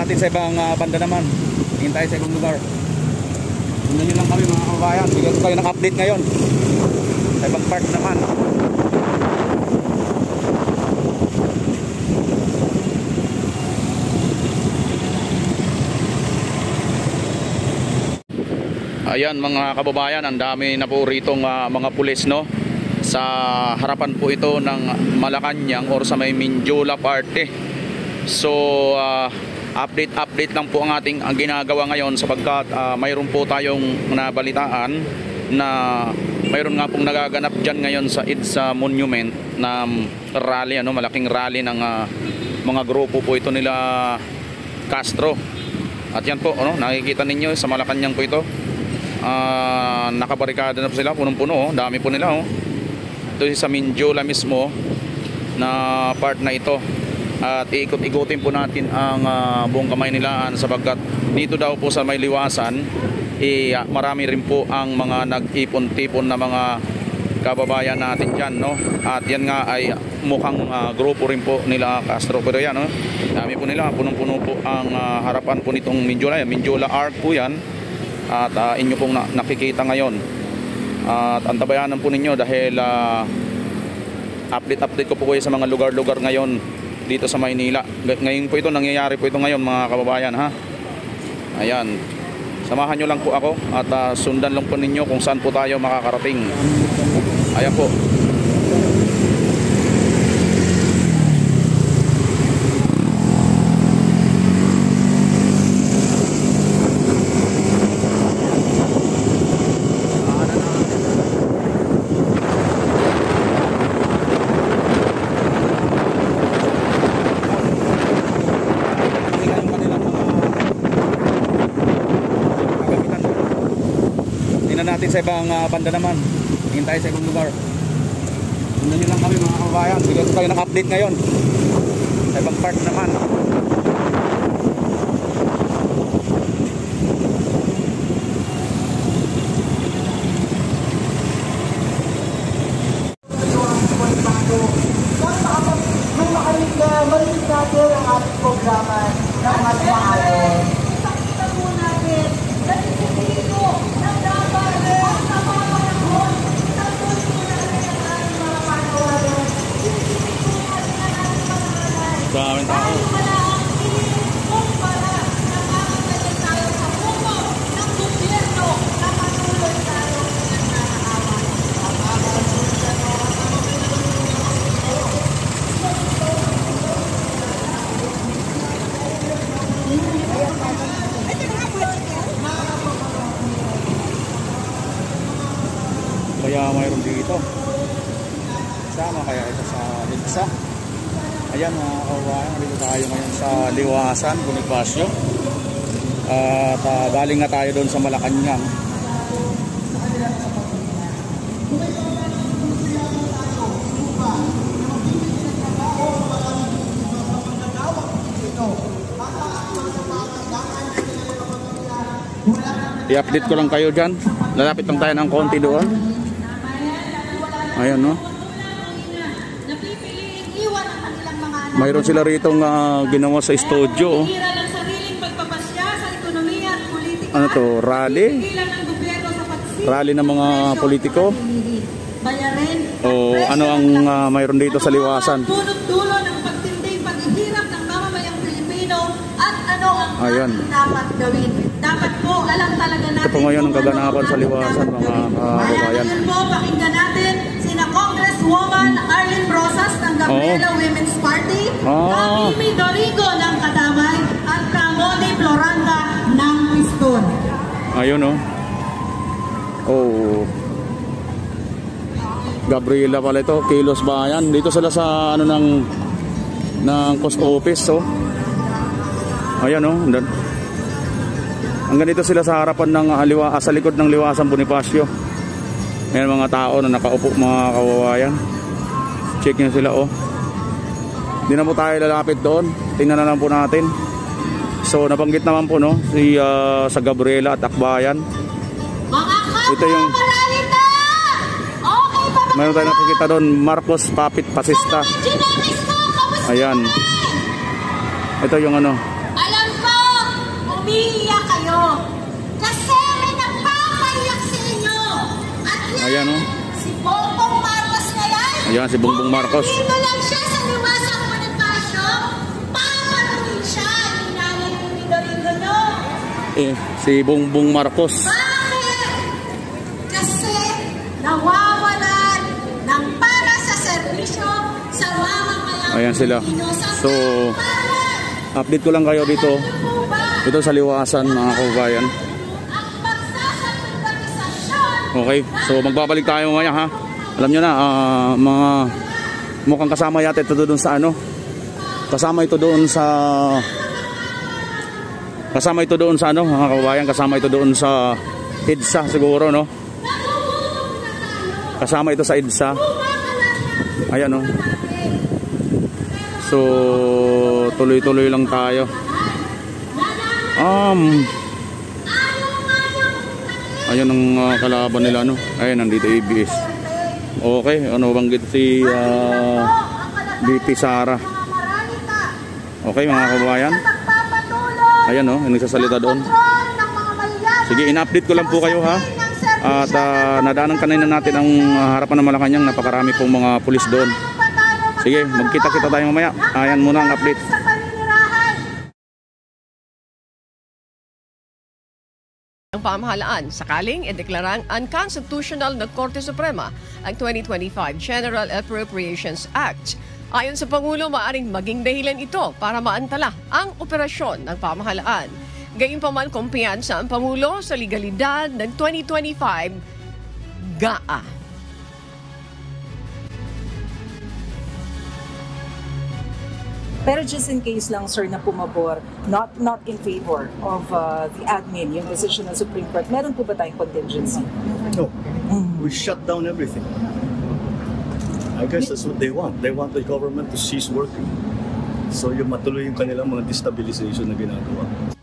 natin sa ibang banda naman. Tingin tayo sa ibang lugar. Tingnan nyo lang kami mga kababayan. Bigyan ko kayo ng update ngayon sa ibang part naman. Ayan mga kababayan, ang dami na po ritong mga pulis, no? Sa harapan po ito ng Malacanang or sa may Mindiola parte. So update lang po ang ating ginagawa ngayon sapagkat mayroon po tayong nabalitaan na mayroon nga pong nagaganap dyan ngayon sa EDSA Monument na rally, ano, malaking rally ng mga grupo po ito nila Castro. At yan po, ano, nakikita ninyo sa Malacanang po ito. Nakabarikada na po sila, punong-puno, dami po nila, oh. Ito sa Mindiola mismo na part na ito. At iikot-ikutin po natin ang buong Kamay Nilaan sapagkat dito daw po sa may liwasan marami rin po ang mga nag-ipon-tipon na mga kababayan natin dyan, no? At yan nga ay mukhang grupo rin po nila Castro. Pero yan, no? Dami po nila, punong-puno po ang harapan po nitong Mindiola. Mindiola Arc po yan. At inyo pong nakikita ngayon. At antabayanan po ninyo dahil update ko po kayo sa mga lugar-lugar ngayon dito sa Maynila. Ngayon po ito, nangyayari po ito ngayon mga kababayan, ha. Ayan, samahan nyo lang po ako at sundan lang po ninyo kung saan po tayo makakarating. Ayan po. Natin sa ibang banda naman. Tingin tayo sa ibang lugar. Tingnan nyo lang kami mga kababayan. Bigyan ko kayo ng update ngayon sa ibang part naman. Marinig natin ang ating programa ng ating araw. Ipakita po natin na dito ng dapat ang namamanahon ng puso natin ang ating mga panawalan. Dito natin ang ating panawalan. Daming tao. Tayo pala ang iniikumpara na makakagay tayo sa puso ng gobyerno na patuloy tayo ng nanaawan. Ang makakasulat na kaya mayroon dito. Sama kaya ito sa EDSA. Ayan mga kababayan, dito tayo ngayon sa Liwasan, Bonifacio. At galing nga tayo doon sa Malacanang. I-update ko lang kayo dyan. Lalapit lang tayo ng konti doon. Ayan, no? Mayroon sila rito ginawa sa studio. Ano to? Rally? Rally ng mga politiko? O ano ang mayroon dito sa Liwasan? Dulo ng pagtinding paghihirap ng mamamayang Pilipino at ano ang dapat gawin. Dapat po, alam talaga natin. Ito po ngayon ang kaganapan sa Liwasan, mga kababayan. Ngayon po, pakinggan natin sina Congresswoman Arlene Rosas ng Gabriela Women's Party, Mimi Dorigo ng Katamay, at Ramone Floranda ng Piston. Ayun, no? Oh. Gabriela pala ito, Kilos Bayan. Dito sila sa ano ng post office, oh. Ayan, no? Hanggang dito sila sa harapan ng sa likod ng Liwasan Bonifacio. May mga tao na nakaupo, mga kawawayan. Check nyo sila, oh. Hindi na po tayo lalapit doon. Tingnan na lang po natin. So nabanggit naman po, no, sa Gabriela at Akbayan. Ito yung mayroon tayo nakikita doon, Marcos Papit Pasista. Ayan. Ito yung ano. Alam ko, umiiyak kayo. Kasi may nagpapayak sa inyo. At yan, ayan, oh. si Bongbong Marcos na yan. Ayan, si Bongbong Marcos. Kung dito lang siya sa Liwasang Bonifacio, papaluin siya. Ninanay ni Midorigo, no? Si Bongbong Marcos. Bakit? Kasi nawawalan ng para sa serbisyo sa mamamayang Ayan sila. Pilipino sa So, bayan. update ko lang kayo dito. Dito sa Liwasan, mga kababayan. Ang pagsasakritisasyon. Okay, so magbabalik tayo ngayon, ha. Alam nyo na, mga mukhang kasama yata ito doon sa ano. Kasama ito doon sa ano, mga kababayan. Kasama ito doon sa EDSA siguro, no. Kasama ito sa EDSA. Ayan, no. So tuloy-tuloy lang tayo. Ayun ang kalaban nila, no. Ayun, nandito ABS. Okay, ano banggit si BP Sara. Okay, mga kababayan. Ayan, no, nagsasalita doon. Sige, in-update ko lang po kayo, ha. At nadaanan kanina natin ang harapan ng Malacanang. Napakarami pong mga pulis doon. Sige, magkita-kita tayo mamaya. Ayan muna ang update. Ang pamahalaan sakaling ideklarang unconstitutional ng Korte Suprema ang 2025 General Appropriations Act. Ayon sa Pangulo, maaring maging dahilan ito para maantala ang operasyon ng pamahalaan. Gayunpaman, kumpiyansa ang Pangulo sa legalidad ng 2025 GAA. Pero just in case lang, sir, na pumabor, not in favor of the admin, yung decision ng Supreme Court, meron po ba tayong contingency? No. We shut down everything. I guess that's what they want. They want the government to cease working. So yung matuloy yung kanilang mga destabilization na ginagawa.